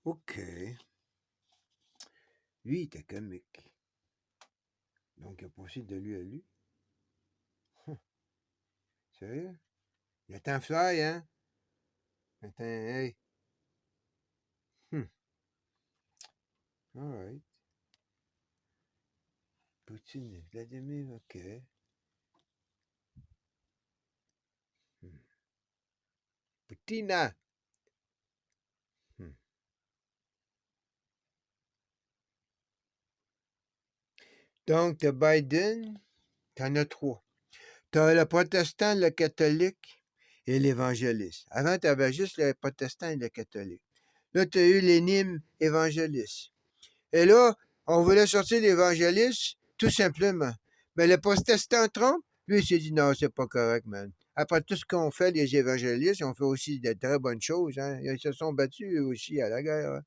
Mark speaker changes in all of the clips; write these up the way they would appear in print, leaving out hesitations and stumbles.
Speaker 1: OK. Lui, il était comique. Donc, il a passé de lui à lui. Sérieux? Il est un fly, hein? Attends, hey. All right. Poutine, Vladimir, OK. Poutina! Hmm. Donc, de Biden, t'en as trois. T'as le protestant, le catholique et l'évangéliste. Avant, t'avais juste le protestant et le catholique. Là, t'as eu l'énigme évangéliste. Et là, on voulait sortir l'évangéliste, tout simplement. Mais le protestant Trump, lui, il s'est dit non, c'est pas correct, man. Après tout ce qu'ont fait les évangélistes, ils ont fait aussi de très bonnes choses. Hein? Ils se sont battus eux aussi à la guerre.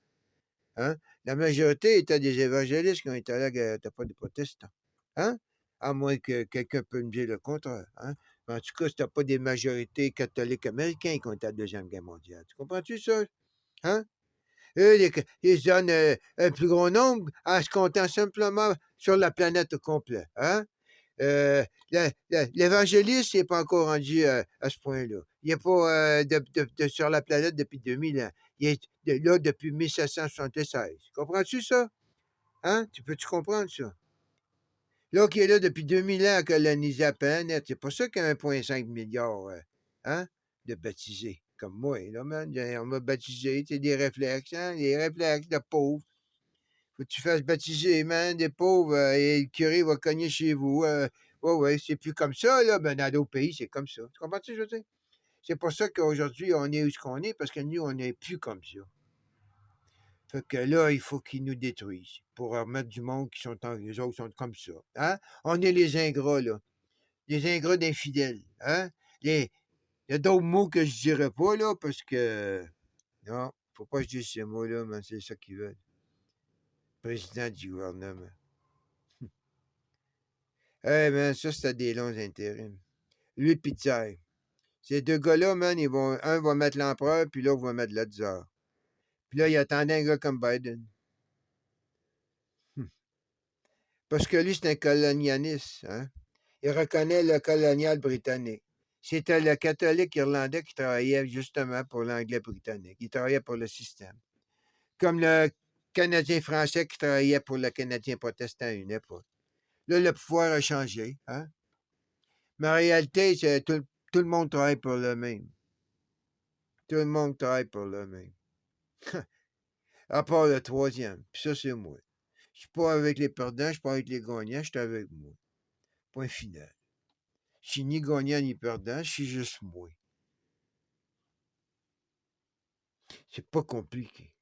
Speaker 1: Hein? La majorité était des évangélistes qui ont été à la guerre, t'as pas des protestants. Hein? À moins que quelqu'un peut me dire le contraire. Hein? En tout cas, c'était pas des majorités catholiques américains qui ont été à la Deuxième Guerre mondiale. Tu comprends-tu ça? Hein? Eux, ils se donnent un plus gros nombre en se comptant simplement sur la planète au complet. Hein? L'évangéliste n'est pas encore rendu à ce point-là. Il n'est pas sur la planète depuis 2000 ans. Il est là depuis 1776. Comprends-tu ça? Hein? Tu peux-tu comprendre ça? Là, qui est là depuis 2000 ans à coloniser la planète, c'est pour ça qu'il y a 1,5 milliard hein, de baptisés. Comme moi, là, man. On m'a baptisé, c'est des réflexes, hein? Des réflexes de pauvres. Faut que tu fasses baptiser, man, des pauvres, et le curé va cogner chez vous. Ouais, c'est plus comme ça, là. Ben, dans d'autres pays, c'est comme ça. Tu comprends-tu, je veux dire? C'est pour ça qu'aujourd'hui, on est où ce qu'on est, parce que nous, on n'est plus comme ça. Fait que là, il faut qu'ils nous détruisent pour remettre du monde qui sont les autres sont comme ça. Hein? On est les ingrats, là. Les ingrats d'infidèles. Hein? Il y a d'autres mots que je dirais pas, là, parce que. Non, faut pas que je dise ces mots-là, mais c'est ça qu'ils veulent. Président du gouvernement. Eh ben, ça, c'était des longs intérims. Lui pis Pierre. Ces deux gars-là, man, un va mettre l'empereur, puis l'autre va mettre le tsar. Puis là, il attendait un gars comme Biden. Parce que lui, c'est un colonialiste. Hein? Il reconnaît le colonial britannique. C'était le catholique irlandais qui travaillait justement pour l'anglais britannique. Il travaillait pour le système. Comme le Canadien français qui travaillait pour le Canadien protestant à une époque. Là, le pouvoir a changé. Hein? Mais en réalité, tout le monde travaille pour le même. Tout le monde travaille pour le même. À part le troisième. Puis ça, c'est moi. Je suis pas avec les perdants, je suis pas avec les gagnants, je suis avec moi. Point final. Je suis ni gagnant ni perdant, je suis juste moi. C'est pas compliqué.